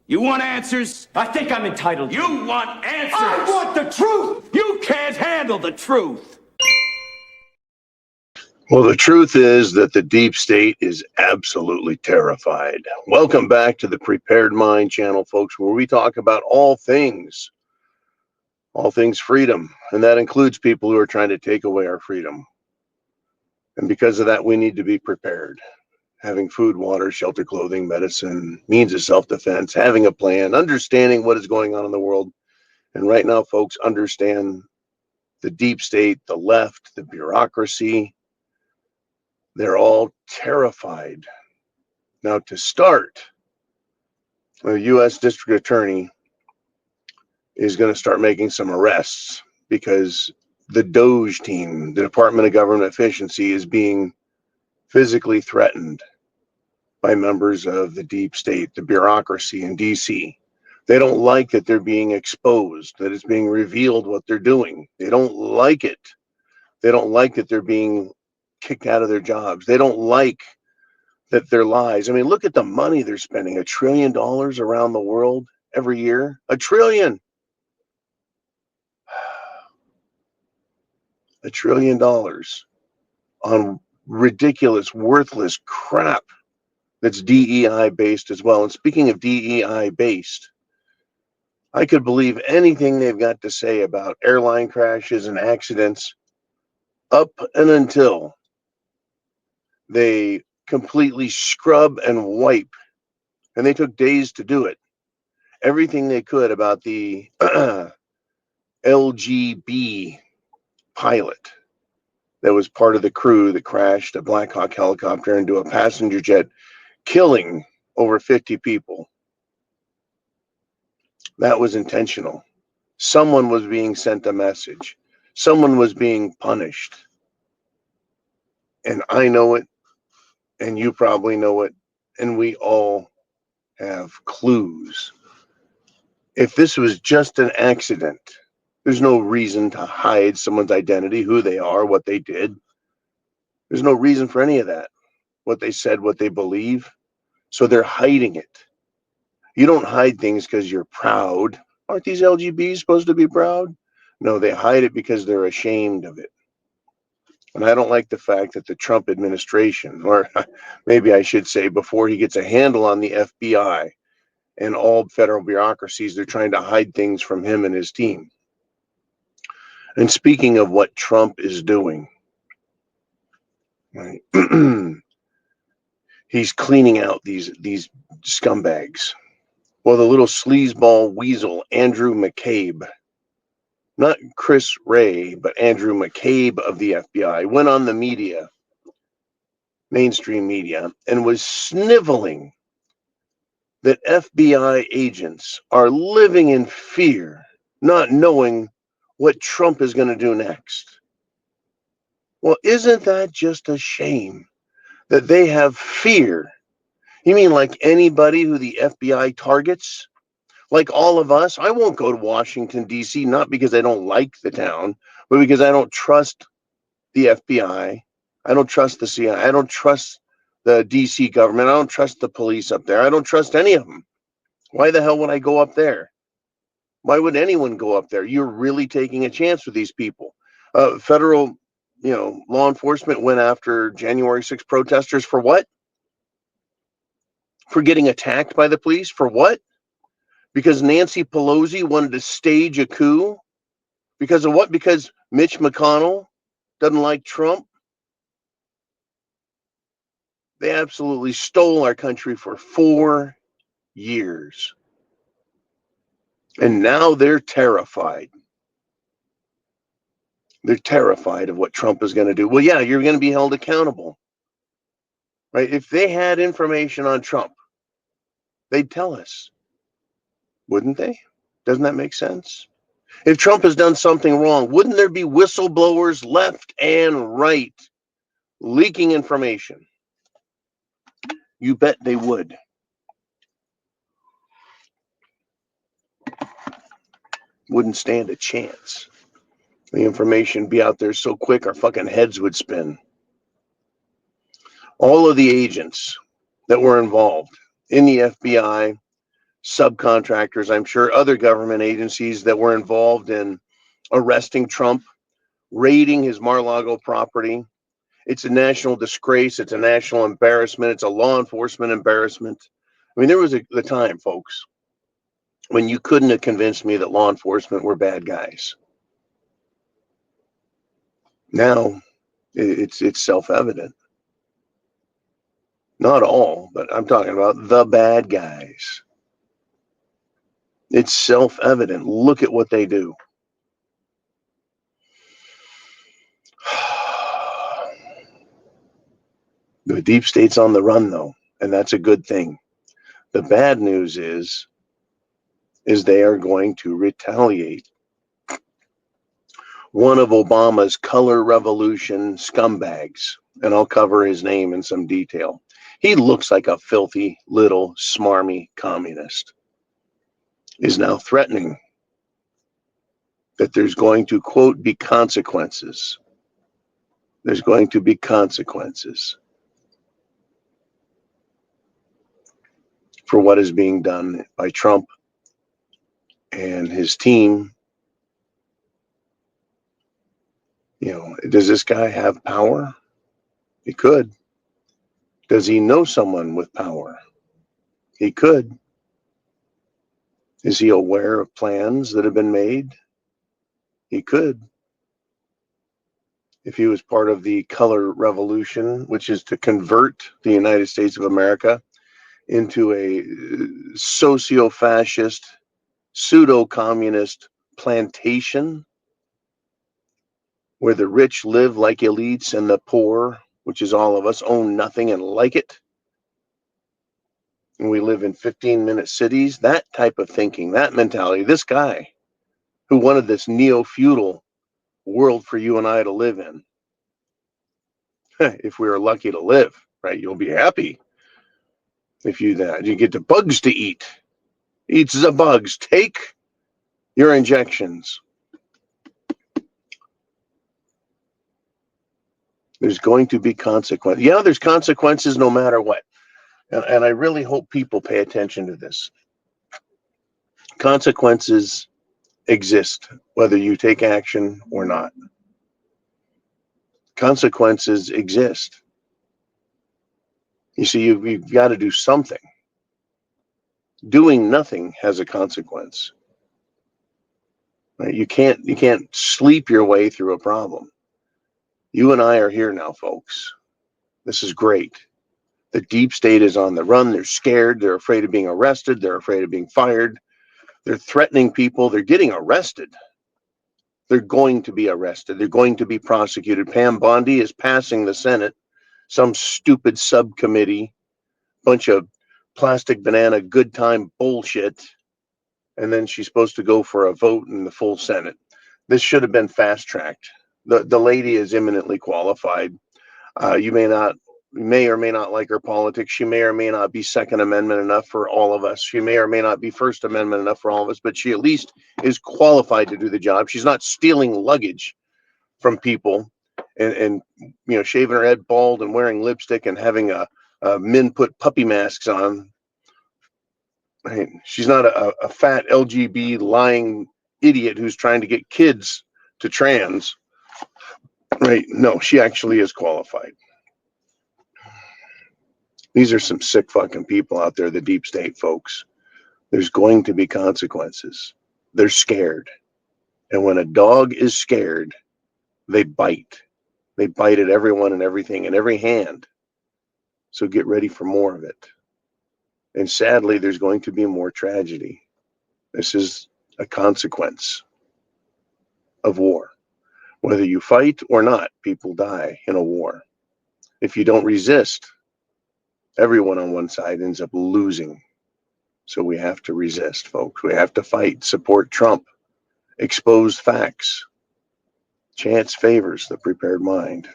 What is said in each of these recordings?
You want answers? I think I'm entitled. You want answers? I want the truth! You can't handle the truth. Well, the truth is that the deep state is absolutely terrified. Welcome back to the Prepared Mind channel, folks, where we talk about all things freedom. And that includes people who are trying to take away our freedom. And because of that, we need to be prepared. Having food, water, shelter, clothing, medicine, means of self-defense, having a plan, understanding what is going on in the world. And right now, folks, understand the deep state, the left, the bureaucracy. They're all terrified. Now, to start, the U.S. District Attorney is going to start making some arrests because the DOJ team, the Department of Government Efficiency, is being physically threatened by members of the deep state, the bureaucracy in D.C. They don't like that they're being exposed, that it's being revealed what they're doing. They don't like it. They don't like that they're being kicked out of their jobs. They don't like that their lies. I mean, look at the money they're spending, $1 trillion around the world every year. $1 trillion. $1 trillion on ridiculous, worthless crap that's DEI based as well. And speaking of DEI based, I could believe anything they've got to say about airline crashes and accidents up and until they completely scrub and wipe, and they took days to do it, everything they could about the LGB pilot that was part of the crew that crashed a Black Hawk helicopter into a passenger jet, killing over 50 people. That was intentional. Someone was being sent a message. Someone was being punished. And I know it, and you probably know it, and we all have clues. If this was just an accident, there's no reason to hide someone's identity, who they are, what they did. There's no reason for any of that. What they said, what they believe. So they're hiding it. You don't hide things because you're proud. Aren't these LGBs supposed to be proud? No, they hide it because they're ashamed of it. And I don't like the fact that the Trump administration, or maybe I should say before he gets a handle on the FBI and all federal bureaucracies, they're trying to hide things from him and his team. And speaking of what Trump is doing, right? He's cleaning out these scumbags. Well, the little sleazeball weasel, Andrew McCabe, not Chris Wray, but Andrew McCabe of the FBI, went on the media, mainstream media, and was sniveling that FBI agents are living in fear, not knowing what Trump is going to do next. Well, isn't that just a shame that they have fear? You mean like anybody who the FBI targets? Like all of us? I won't go to Washington, D.C., not because I don't like the town, but because I don't trust the FBI. I don't trust the CIA. I don't trust the D.C. government. I don't trust the police up there. I don't trust any of them. Why the hell would I go up there? Why would anyone go up there? You're really taking a chance with these people. Federal, law enforcement went after January 6th protesters for what? For getting attacked by the police? For what? Because Nancy Pelosi wanted to stage a coup? Because of what? Because Mitch McConnell doesn't like Trump? They absolutely stole our country for 4 years. And now they're terrified. They're terrified of what Trump is going to do. Well, yeah, you're going to be held accountable. Right? If they had information on Trump, they'd tell us. Wouldn't they? Doesn't that make sense? If Trump has done something wrong, wouldn't there be whistleblowers left and right leaking information? You bet they would. Wouldn't stand a chance. The information be out there so quick our fucking heads would spin. All of the agents that were involved in the FBI, subcontractors, I'm sure other government agencies that were involved in arresting Trump, raiding his Mar-a-Lago property. It's a national disgrace. It's a national embarrassment. It's a law enforcement embarrassment. I mean, there was the time, folks, when you couldn't have convinced me that law enforcement were bad guys. Now, it's self-evident. Not all, but I'm talking about the bad guys. It's self-evident. Look at what they do. The deep state's on the run, though, and that's a good thing. The bad news is they are going to retaliate. One of Obama's color revolution scumbags, and I'll cover his name in some detail. He looks like a filthy little smarmy communist, is now threatening that there's going to, quote, be consequences. There's going to be consequences for what is being done by Trump and his team. You know, does this guy have power? He could. Does he know someone with power? He could. Is he aware of plans that have been made? He could. If he was part of the color revolution, which is to convert the United States of America into a socio-fascist, pseudo-communist plantation where the rich live like elites and the poor, which is all of us, own nothing and like it. And we live in 15-minute cities. That type of thinking, that mentality, this guy who wanted this neo-feudal world for you and I to live in, if we were lucky to live, right? You'll be happy if you get the bugs to eat. Eats the bugs. Take your injections. There's going to be consequences. Yeah, there's consequences no matter what. And I really hope people pay attention to this. Consequences exist, whether you take action or not. Consequences exist. You see, you've got to do something. Doing nothing has a consequence. Right? You can't sleep your way through a problem. You and I are here now, folks. This is great. The deep state is on the run. They're scared. They're afraid of being arrested. They're afraid of being fired. They're threatening people. They're getting arrested. They're going to be arrested. They're going to be prosecuted. Pam Bondi is passing the Senate, some stupid subcommittee, bunch of plastic banana good time bullshit. And then she's supposed to go for a vote in the full Senate. This should have been fast tracked. The lady is eminently qualified. You may or may not like her politics. She may or may not be Second Amendment enough for all of us. She may or may not be First Amendment enough for all of us, but she at least is qualified to do the job. She's not stealing luggage from people and shaving her head bald and wearing lipstick and having men put puppy masks on. Right? She's not a fat LGB lying idiot who's trying to get kids to trans. Right? No, she actually is qualified. These are some sick fucking people out there, the deep state folks. There's going to be consequences. They're scared. And when a dog is scared, they bite. They bite at everyone and everything in every hand. So get ready for more of it. And sadly, there's going to be more tragedy. This is a consequence of war. Whether you fight or not, people die in a war. If you don't resist, everyone on one side ends up losing. So we have to resist, folks. We have to fight, support Trump, expose facts. Chance favors the prepared mind.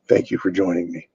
Thank you for joining me.